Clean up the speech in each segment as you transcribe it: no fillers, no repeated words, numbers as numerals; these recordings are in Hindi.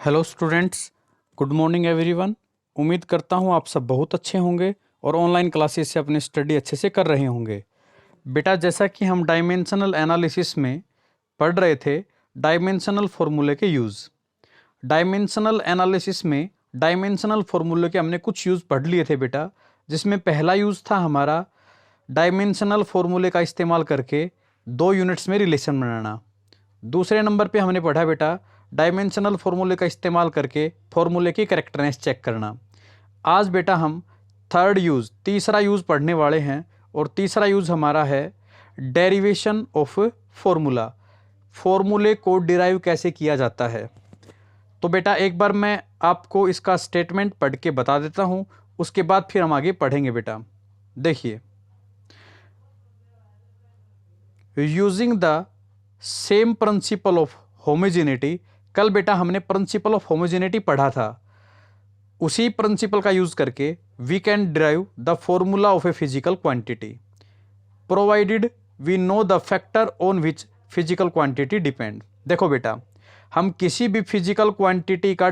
Hello students, good morning everyone. उम्मीद करता हूँ आप सब बहुत अच्छे होंगे और ऑनलाइन क्लासेस से अपनी स्टडी अच्छे से कर रहे होंगे। बेटा, जैसा कि हम डायमेंशनल एनालिसिस में पढ़ रहे थे डायमेंशनल फार्मूले के यूज़। डायमेंशनल एनालिसिस में डायमेंशनल फार्मूले के हमने कुछ यूज़ पढ़ लिए थे बेटा, जिसमें पहला यूज़ था हमारा डायमेंशनल फार्मूले का इस्तेमाल करके दो यूनिट्स में रिलेशन बनाना। दूसरे नंबर पे हमने पढ़ा बेटा डायमेंशनल फार्मूले का इस्तेमाल करके फार्मूले की करेक्टनेस चेक करना। आज बेटा हम तीसरा यूज़ पढ़ने वाले हैं और तीसरा यूज़ हमारा है डेरिवेशन ऑफ फार्मूला। फार्मूले को डिराइव कैसे किया जाता है। तो बेटा एक बार मैं आपको इसका स्टेटमेंट पढ़ के बता देता हूँ, उसके बाद फिर हम आगे पढ़ेंगे। बेटा देखिए, using the same principle of homogeneity. कल बेटा हमने प्रिंसिपल ऑफ होमोजेनिटी पढ़ा था, उसी प्रिंसिपल का यूज करके we can derive the formula of a physical quantity provided we know the factor on which physical quantity depend. देखो बेटा, हम किसी भी फिजिकल क्वांटिटी का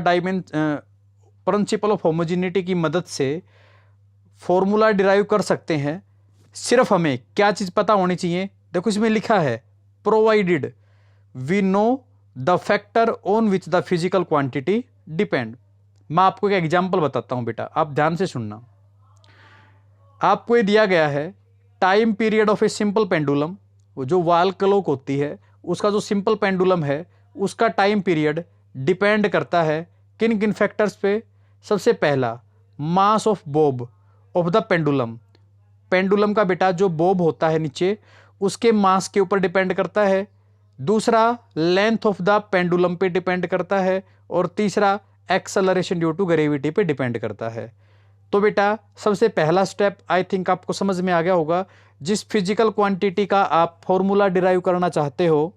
प्रिंसिपल ऑफ होमोजेनिटी की मदद से फॉर्मूला डिराइव कर सकते हैं। सिर्फ हमें क्या चीज़ पता होनी चाहिए। देखो इसमें लिखा है provided we know the factor on which the physical quantity depend. मैं आपको एक एग्जाम्पल बताता हूं बेटा, आप ध्यान से सुनना। आपको ये दिया गया है time period of a simple pendulum. वो जो वाल क्लॉक होती है उसका जो सिंपल पेंडुलम है उसका टाइम पीरियड डिपेंड करता है किन किन फैक्टर्स पे। सबसे पहला mass of Bob of the pendulum. Pendulum का बेटा जो बॉब होता है नीचे, उसके मास के ऊपर डिपेंड करता है। दूसरा लेंथ ऑफ द पेंडुलम पे डिपेंड करता है और तीसरा एक्सेलरेशन ड्यू टू ग्रेविटी पे डिपेंड करता है। तो बेटा सबसे पहला स्टेप आई थिंक आपको समझ में आ गया होगा। जिस फिजिकल क्वांटिटी का आप फॉर्मूला डिराइव करना चाहते हो,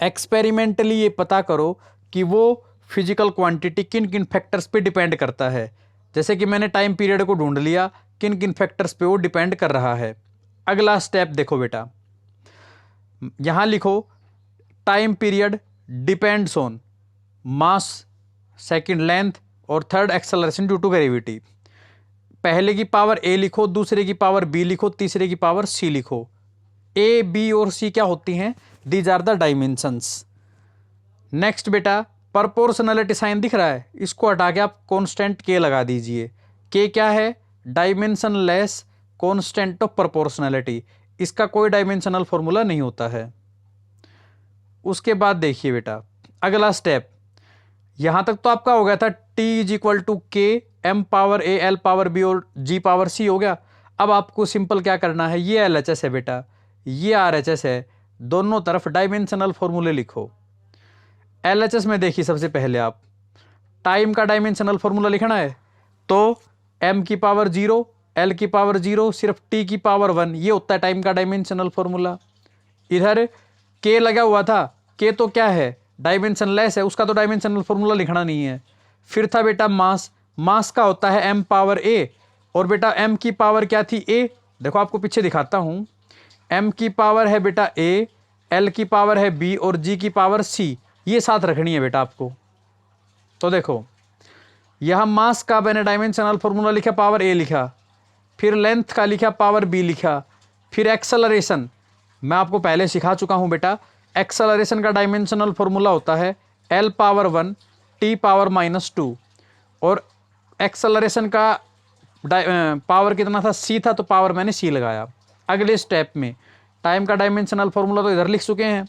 एक्सपेरिमेंटली ये पता करो कि वो फिजिकल क्वांटिटी किन किन फैक्टर्स पे डिपेंड करता है। जैसे कि मैंने टाइम पीरियड को ढूंढ लिया, किन किन फैक्टर्स पे वो डिपेंड कर रहा है। अगला स्टेप देखो बेटा, यहां लिखो time period depends on mass, second length और third acceleration due to gravity. पहले की पावर ए लिखो, दूसरे की पावर बी लिखो, तीसरे की पावर सी लिखो। ए, बी और सी क्या होती हैं? These are the dimensions. Next बेटा, प्रोपोर्शनलिटी साइन दिख रहा है, इसको हटा के आप कांस्टेंट के लगा दीजिए। के क्या है? Dimension less constant of proportionality. इसका कोई डायमेंशनल फॉर्मूला नहीं होता है। उसके बाद देखिए बेटा अगला स्टेप, यहां तक तो आपका हो गया था T is equal to K M power A L power B और जी पावर सी हो गया। अब आपको सिंपल क्या करना है, ये एल एच एस है बेटा, ये आर एच एस है, दोनों तरफ डायमेंशनल फॉर्मूले लिखो। एल एच एस में देखिए सबसे पहले आप टाइम का डायमेंशनल फॉर्मूला लिखना है, तो एम की पावर 0, एल की पावर 0, सिर्फ टी की पावर 1, ये होता है टाइम का डायमेंशनल फॉर्मूला। इधर के लगा हुआ था, के तो क्या है? डायमेंशन लेस है, उसका तो डायमेंशनल फॉर्मूला लिखना नहीं है। फिर था बेटा मास, मास का होता है एम पावर ए, और बेटा एम की पावर क्या थी? ए। देखो आपको पीछे दिखाता हूं, एम की पावर है बेटा ए, एल की पावर है बी और जी की पावर सी, ये साथ रखनी है बेटा आपको। तो देखो यहां मास का मैंने डायमेंशनल फॉर्मूला लिखा, पावर ए लिखा, फिर लेंथ का लिखा, पावर बी लिखा, फिर एक्सेलरेशन मैं आपको पहले सिखा चुका हूं बेटा। एक्सेलरेशन का डायमेंशनल फॉर्मूला होता है एल पावर 1 टी पावर -2, और एक्सेलरेशन का पावर कितना था? सी था, तो पावर मैंने सी लगाया। अगले स्टेप में टाइम का डायमेंशनल फॉर्मूला तो इधर लिख चुके हैं,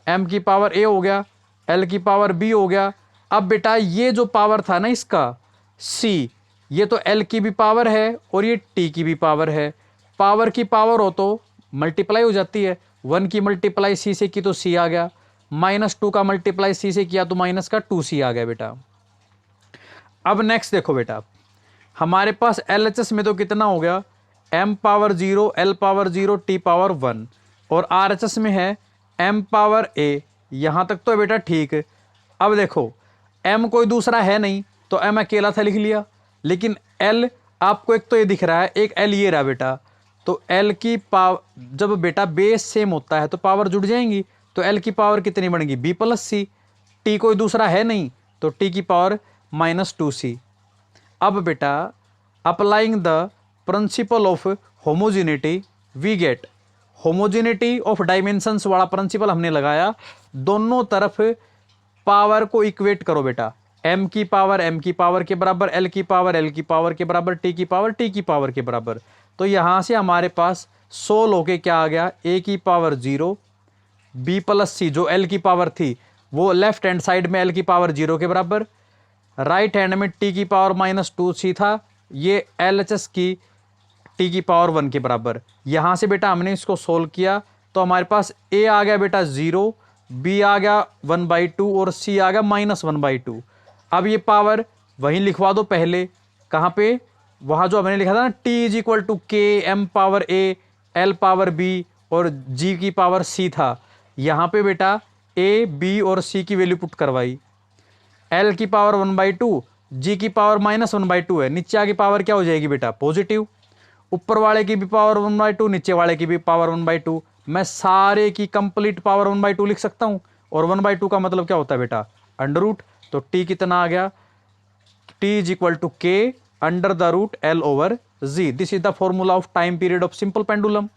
एम की पावर ए हो गया, एल की पावर बी हो गया। अब बेटा ये जो पावर था ना इसका सी, ये तो एल की भी पावर है और ये टी की भी पावर है। पावर की पावर हो तो मल्टीप्लाई हो जाती है, 1 की मल्टीप्लाई सी से की तो सी आ गया, -2 का मल्टीप्लाई सी से किया तो माइनस का 2c आ गया बेटा। अब नेक्स्ट देखो बेटा, हमारे पास LHS में तो कितना हो गया? m power 0, l power 0, t power 1, और RHS में है m पावर a। यहां तक तो बेटा ठीक है। अब देखो m कोई दूसरा है नहीं, तो m अकेला था लिख लिया, लेकिन l आपको एक तो ये दिख रहा है, एक l ये रहा बेटा, तो l की पावर, जब बेटा बेस सेम होता है तो पावर जुड़ जाएंगी, तो l की पावर कितनी बनेगी? b + c। t कोई दूसरा है नहीं, तो टी की पावर -2c। अब बेटा applying the principle of homogeneity we get, homogeneity of dimensions वाला प्रिंसिपल हमने लगाया, दोनों तरफ पावर को इक्वेट करो बेटा, m की पावर के बराबर, l की पावर के बराबर, t की पावर के बराबर। तो यहां से हमारे पास 16 होके क्या आ गया, a की पावर 0 b प्लस c, जो l की पावर थी वो लेफ्ट हैंड साइड में l की पावर 0 के बराबर, राइट हैंड में t की पावर -2c था, ये LHS की t की पावर 1 के बराबर। यहां से बेटा हमने इसको सोल्व किया तो हमारे पास a आ गया बेटा 0, b आ गया 1/2 और c आ गया -1/2। अब ये पावर वहीं लिखवा दो पहले, कहां पे, वहां जो हमने लिखा था ना, t = k m power a l power b और g की पावर c था। यहां पे बेटा a b और c की वैल्यू पुट करवाई, l की पावर 1/2, g की पावर -1/2 है, नीचे आगे पावर क्या हो जाएगी बेटा, पॉजिटिव, ऊपर वाले की भी पावर 1/2, नीचे वाले की भी पावर 1/2। मैं सारे की कंप्लीट पावर 1/2 लिख सकता हूं, और 1/2 का मतलब क्या होता है बेटा, अंडर रूट। तो t कितना आ गया, t = k √L/g। This is the formula of time period of simple pendulum.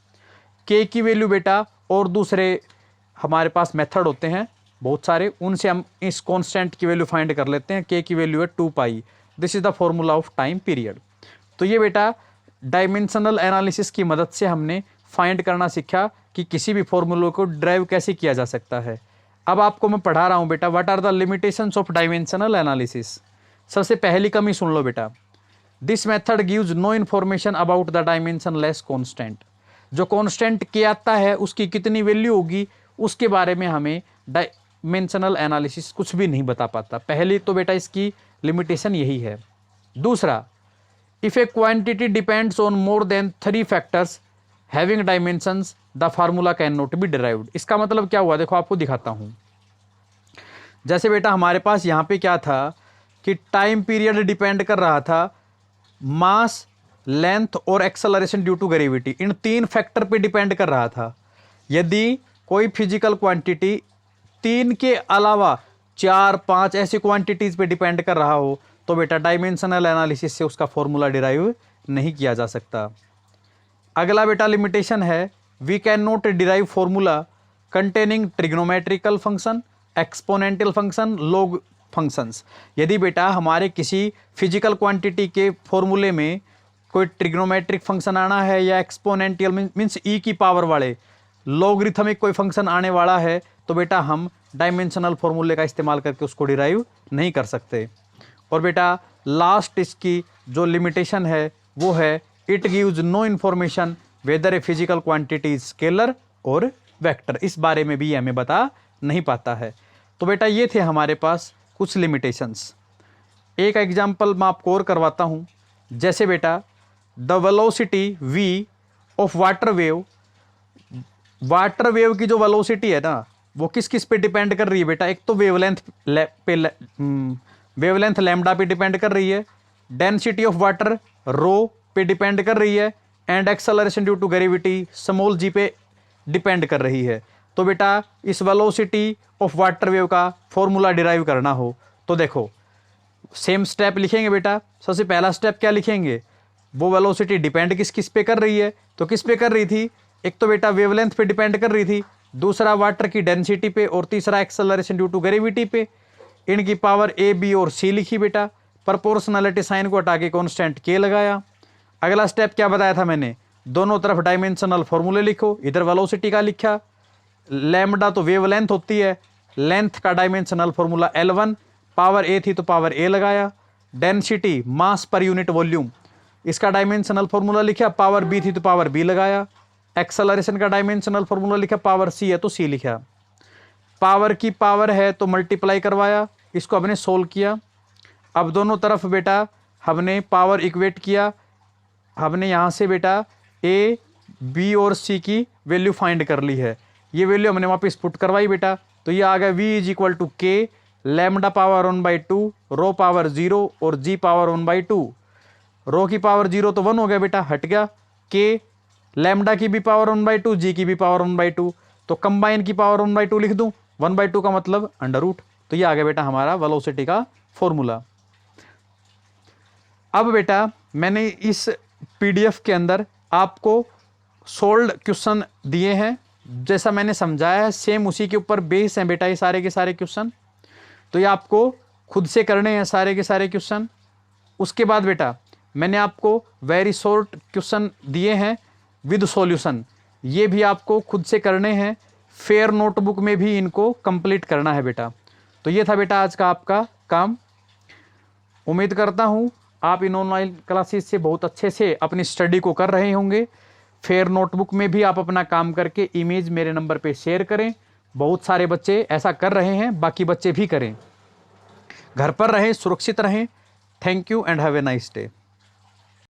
k की वैल्यू बेटा, और दूसरे हमारे पास मेथड होते हैं बहुत सारे, उनसे हम इस कांस्टेंट की वैल्यू फाइंड कर लेते हैं। k की वैल्यू है 2π। This is the formula of time period. तो ये बेटा डायमेंशनल एनालिसिस की मदद से हमने फाइंड करना सीखा कि किसी भी फॉर्मूले को ड्राइव कैसे किया जा सकता है। अब आपको मैं पढ़ा रहा हूं बेटा, what are the limitations of dimensional analysis. सबसे पहली कमी सुन लो बेटा, this method gives no information about the dimensionless constant. जो कांस्टेंट के आता है उसकी कितनी वैल्यू होगी उसके बारे में हमें डायमेंशनल एनालिसिस कुछ भी नहीं बता पाता। पहली तो बेटा इसकी लिमिटेशन यही है। दूसरा, if A quantity depends on more than 3 factors having dimensions the formula can not be derived. इसका मतलब क्या हुआ, देखो आपको दिखाता हूं। जैसे बेटा हमारे पास यहां पे क्या था कि टाइम पीरियड डिपेंड कर रहा था मास, लेंथ और एक्सेलरेशन ड्यू टू ग्रेविटी, इन 3 फैक्टर पे डिपेंड कर रहा था। यदि कोई फिजिकल क्वांटिटी 3 के अलावा 4, 5 ऐसी क्वांटिटीज पे डिपेंड कर रहा हो तो बेटा डायमेंशनल एनालिसिस से उसका फॉर्मूला डिराइव नहीं किया जा सकता। अगला बेटा लिमिटेशन है, we can not derive formula containing trigonometrical function, exponential function, log functions. यदि बेटा हमारे किसी फिजिकल क्वांटिटी के फॉर्मूले में कोई ट्रिग्नोमेट्रिक फंक्शन आना है या एक्सपोनेंशियल मीन्स ई की पावर वाले लॉगरिथमिक कोई फंक्शन आने वाला है तो बेटा हम डायमेंशनल फॉर्मूले का इस्तेमाल करके उसको डिराइव नहीं कर सकते। और बेटा लास्ट इसकी जो लिमिटेशन है वो है, it gives no information whether a physical quantity is scalar और वेक्टर। इस बारे में भी हमें बता नहीं पाता है। तो बेटा ये थे हमारे पास कुछ लिमिटेशंस। एक एग्जांपल मैं आपको और करवाता हूं। जैसे बेटा the velocity v of water wave की जो वेलोसिटी है ना वो किस किस पे डिपेंड कर रही है बेटा, एक तो वेवलेंथ लैम्डा पे डिपेंड कर रही है, डेंसिटी ऑफ वाटर रो पे डिपेंड कर रही है, and acceleration due to gravity small g पे डिपेंड कर रही है। तो बेटा इस वेलोसिटी ऑफ वाटर वेव का फॉर्मूला डिराइव करना हो तो देखो सेम स्टेप लिखेंगे बेटा। सबसे पहला स्टेप क्या लिखेंगे, वो वेलोसिटी डिपेंड किस किस पे कर रही है, तो किस पे कर रही थी, एक तो बेटा वेवलेंथ पे डिपेंड कर रही थी, दूसरा वाटर की डेंसिटी पे, और तीसरा एक्सेलरेशन ड्यू टू ग्रेविटी पे। इनकी पावर ए बी और सी लिखी बेटा, प्रोपोर्शनलिटी साइन को हटा के कांस्टेंट के लगाया। अगला स्टेप क्या बताया था मैंने, दोनों तरफ डायमेंशनल फॉर्मूले लिखो, इधर वेलोसिटी का लिखा, लैम्डा तो वेवलेंथ होती है, लेंथ का डायमेंशनल फॉर्मूला L1, पावर ए थी तो पावर ए लगाया, density mass per unit volume इसका डायमेंशनल फॉर्मूला लिखा, पावर बी थी तो पावर बी लगाया, एक्सेलरेशन का डायमेंशनल फॉर्मूला लिखा, पावर सी है तो सी लिखा, पावर की पावर है तो मल्टीप्लाई करवाया, इसको हमने सोल्व किया। अब दोनों तरफ बेटा हमने पावर इक्वेट किया, हमने यहाँ से बेटा ए बी और सी की वैल्यू फाइंड कर ली है, ये वैल्यू हमने वापस पुट करवाई बेटा। तो ये आ गया v = k लैम्डा पावर 1/2 रो पावर 0 और g पावर 1/2। रो की पावर 0 तो 1 हो गया बेटा, हट गया, k लैम्डा की भी पावर 1/2 g की भी पावर 1/2, तो कंबाइन की पावर 1/2 लिख दूं, 1/2 का मतलब अंडर रूट, तो ये आ गया बेटा हमारा वेलोसिटी का फॉर्मूला। अब बेटा मैंने इस पीडीएफ के अंदर आपको सोल्व्ड क्वेश्चन दिए हैं, जैसा मैंने समझाया है सेम उसी के ऊपर बेस हैं बेटा ये सारे के सारे क्वेश्चन। तो ये आपको खुद से करने हैं सारे के सारे क्वेश्चन। उसके बाद बेटा मैंने आपको वेरी शॉर्ट क्वेश्चन दिए हैं विद सॉल्यूशन, ये भी आपको खुद से करने हैं, फेयर नोटबुक में भी इनको कंप्लीट करना है बेटा। तो ये था बेटा आज का आपका काम। उम्मीद करता हूँ आप इन ऑनलाइन क्लासेस से बहुत अच्छे से अपनी स्टडी को कर रहे होंगे। फेयर नोटबुक में भी आप अपना काम करके इमेज मेरे नंबर पे शेयर करें। बहुत सारे बच्चे ऐसा कर रहे हैं, बाकी बच्चे भी करें। घर पर रहें, सुरक्षित रहें। Thank you and have a nice day.